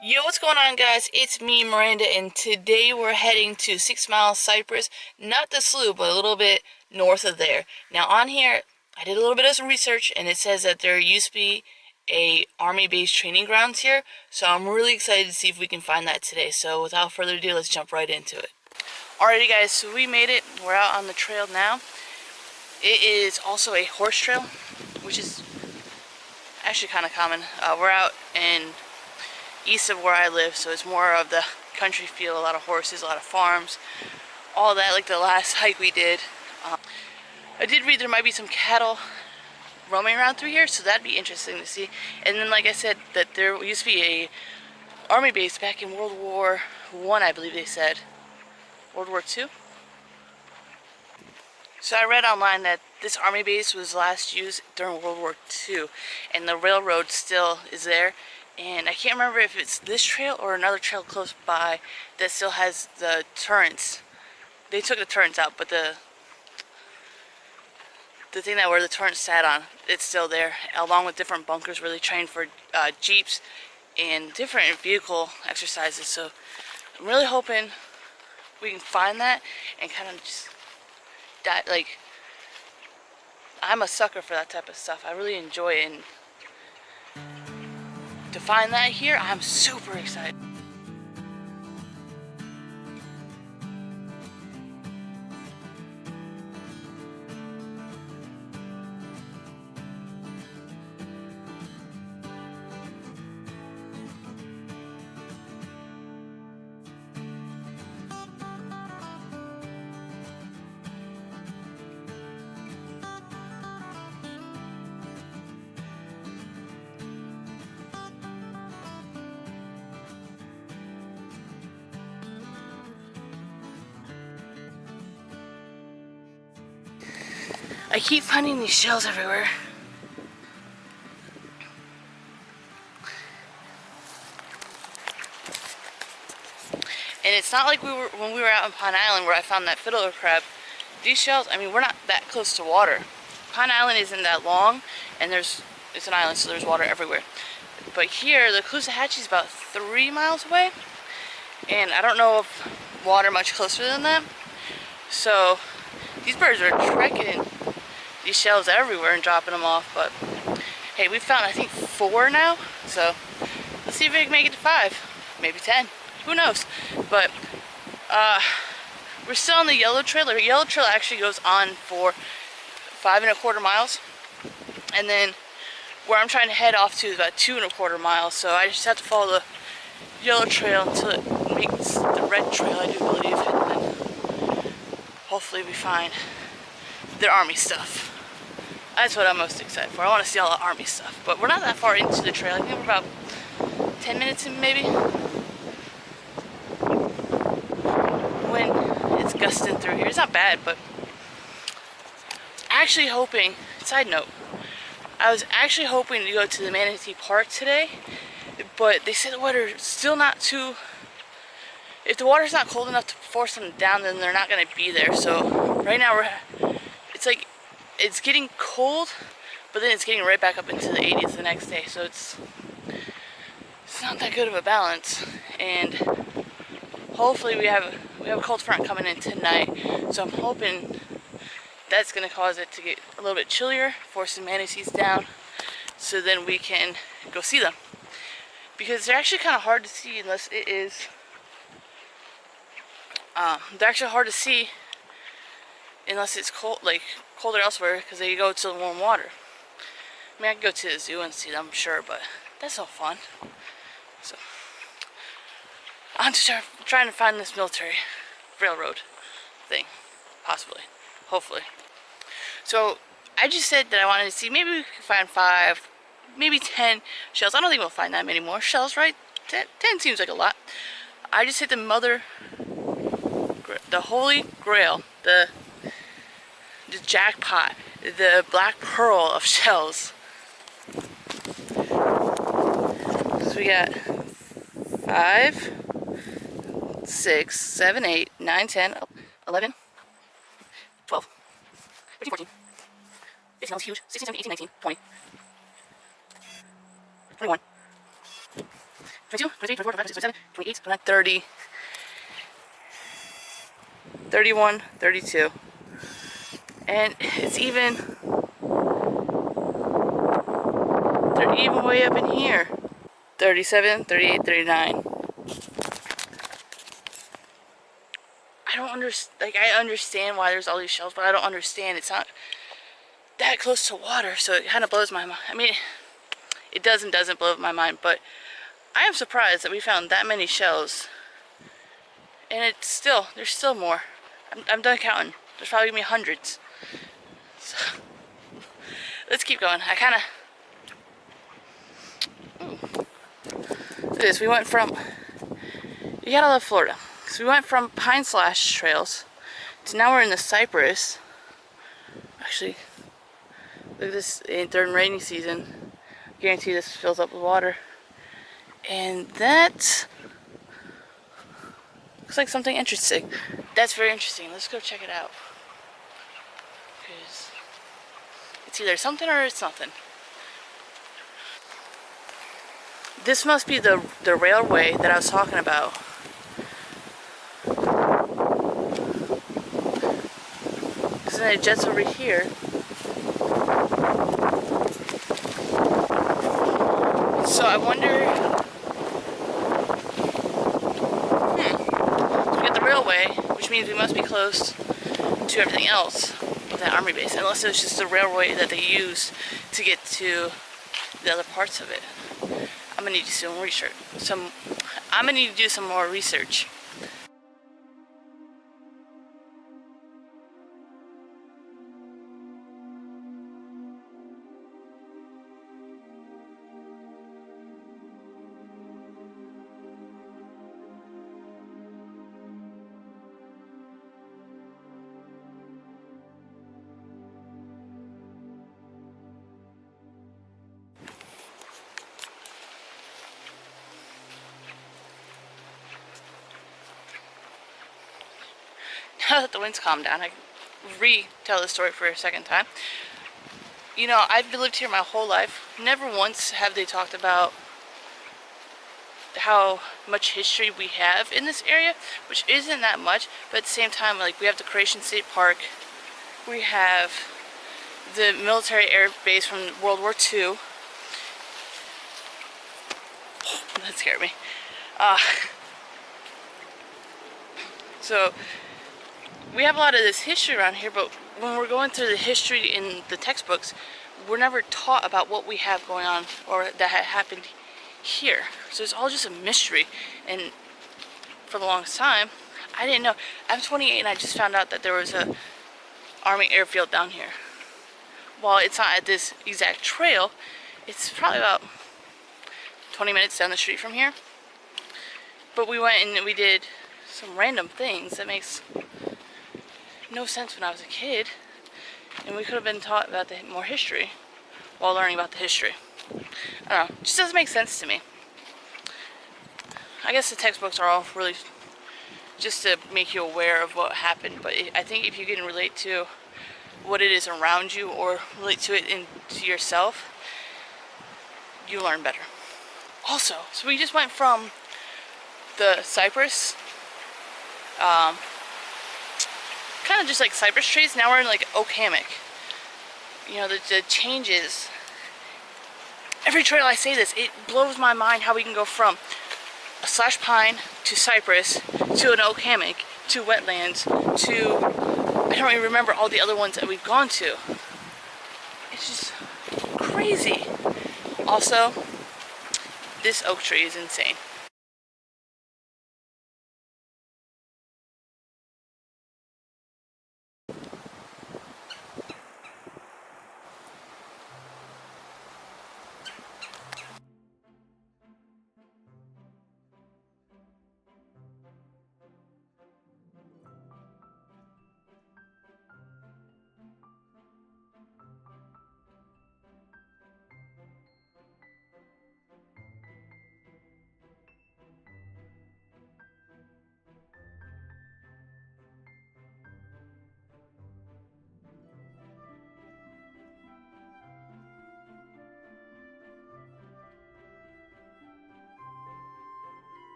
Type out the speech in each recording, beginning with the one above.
Yo, what's going on, guys? It's me, Miranda, and today we're heading to 6 Mile Cypress, not the slough, but a little bit north of there. Now, on here, I did a little bit of some research, and it says that there used to be a army-based training grounds here, so I'm really excited to see if we can find that today. So, without further ado, let's jump right into it. Alrighty, guys, so we made it. We're out on the trail now. It is also a horse trail, which is actually kind of common. We're out in east of where I live, so it's more of the country feel, a lot of horses, a lot of farms, all that, like the last hike we did. I did read there might be some cattle roaming around through here, so that'd be interesting to see. And then, like I said, that there used to be a army base back in World War I, I believe they said. World War II? So I read online that this army base was last used during World War II, and the railroad still is there. And I can't remember if it's this trail or another trail close by that still has the turrets. They took the turrets out, but the thing that where the turrets sat on, it's still there, along with different bunkers where they train for jeeps and different vehicle exercises. So I'm really hoping we can find that and kind of just like, I'm a sucker for that type of stuff. I really enjoy it, and to find that here, I'm super excited. I keep finding these shells everywhere. And it's not like when we were out on Pine Island where I found that fiddler crab. These shells, I mean, we're not that close to water. Pine Island isn't that long, and it's an island, so there's water everywhere. But here, the Caloosahatchee is about 3 miles away, and I don't know of water much closer than that. So these birds are trekking these shells everywhere and dropping them off. But hey, we found, I think, 4 now, so let's see if we can make it to 5, maybe 10, who knows. But we're still on the yellow trail. The yellow trail actually goes on for 5¼ miles, and then where I'm trying to head off to is about 2¼ miles. So I just have to follow the yellow trail until it meets the red trail, I do believe, and then hopefully we find the army stuff. That's what I'm most excited for. I want to see all the army stuff. But we're not that far into the trail. I think we're about 10 minutes in, maybe, when it's gusting through here. It's not bad, but actually hoping, side note, I was actually hoping to go to the Manatee Park today, but they said the water's still not too, if the water's not cold enough to force them down, then they're not going to be there. So right now it's like, it's getting cold, but then it's getting right back up into the 80s the next day. So it's not that good of a balance. And hopefully we have a cold front coming in tonight. So I'm hoping that's going to cause it to get a little bit chillier, force the manatees down, so then we can go see them. Because they're actually kind of hard to see unless it is, they're actually hard to see unless it's cold, like colder elsewhere, because they go to the warm water. I mean, I can go to the zoo and see them, sure, but that's no fun. So I'm just trying to find this military railroad thing, possibly, hopefully. So I just said that I wanted to see, maybe we could find 5, maybe 10 shells. I don't think we'll find that many more shells, right? 10 seems like a lot. I just hit the holy grail, the jackpot, the black pearl of shells. So we got 5, 6, 7, 8, 9, 10, 11, 12, 13, 14, 15, that was huge, 16, 17, 18, 19, 20, 21, 22, 23, 24, 25, 26, 27, 28, 29, 30, 31, 32. And it's even, they're even way up in here. 37, 38, 39. I don't understand, like, I understand why there's all these shells, but I don't understand. It's not that close to water, so it kind of blows my mind. I mean, it doesn't blow my mind, but I am surprised that we found that many shells. And it's still, there's still more. I'm done counting. There's probably gonna be hundreds. So, let's keep going. I kind of, look at this. We went from, you gotta love Florida. So we went from pine slash trails to now we're in the cypress. Actually, look at this, during rainy season. I guarantee this fills up with water. And that looks like something interesting. That's very interesting. Let's go check it out. Because it's either something or it's nothing. This must be the railway that I was talking about. Because then it jets over here. So I wonder. So we got the railway, which means we must be close to everything else of that army base, unless it was just the railway that they used to get to the other parts of it. I'm gonna need to do some research. I'm gonna need to do some more research. Now that the wind's calmed down, I can retell the story for a second time. You know, I've lived here my whole life. Never once have they talked about how much history we have in this area, which isn't that much, but at the same time, like, we have the Croatian State Park, we have the military air base from World War II. That scared me. So we have a lot of this history around here, but when we're going through the history in the textbooks, we're never taught about what we have going on or that had happened here. So it's all just a mystery, and for the longest time I didn't know. I'm 28 and I just found out that there was a army airfield down here. While it's not at this exact trail, it's probably about 20 minutes down the street from here. But we went and we did some random things that makes no sense when I was a kid, and we could have been taught about more history while learning about the history. I don't know, it just doesn't make sense to me. I guess the textbooks are all really just to make you aware of what happened, but I think if you can relate to what it is around you or relate to it into yourself, you learn better. Also, so we just went from the cypress, kind of just like cypress trees. Now we're in like oak hammock. You know, the changes. Every trail I say this, it blows my mind how we can go from a slash pine to cypress to an oak hammock to wetlands to, I don't even remember all the other ones that we've gone to. It's just crazy. Also, this oak tree is insane.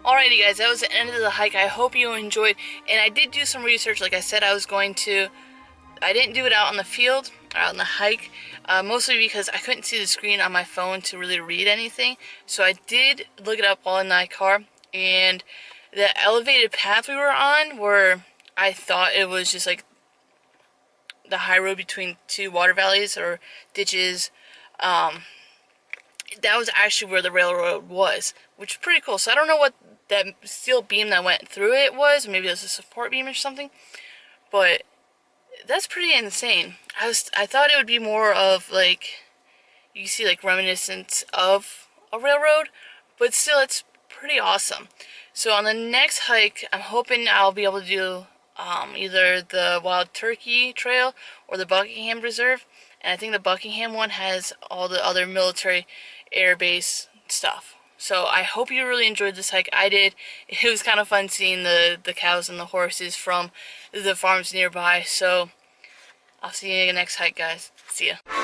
Alrighty guys, that was the end of the hike. I hope you enjoyed, and I did do some research like I said I was going to. I didn't do it out on the field, or out on the hike, mostly because I couldn't see the screen on my phone to really read anything. So I did look it up while in my car, and the elevated path we were on, where I thought it was just like the high road between two water valleys or ditches, that was actually where the railroad was, which is pretty cool. So I don't know what that steel beam that went through it was. Maybe it was a support beam or something, but that's pretty insane. I thought it would be more of like, you see like reminiscence of a railroad, but still it's pretty awesome. So on the next hike, I'm hoping I'll be able to do either the Wild Turkey Trail or the Buckingham Reserve. And I think the Buckingham one has all the other military air base stuff. So I hope you really enjoyed this hike. I did. It was kind of fun seeing the cows and the horses from the farms nearby. So I'll see you in the next hike, guys. See ya.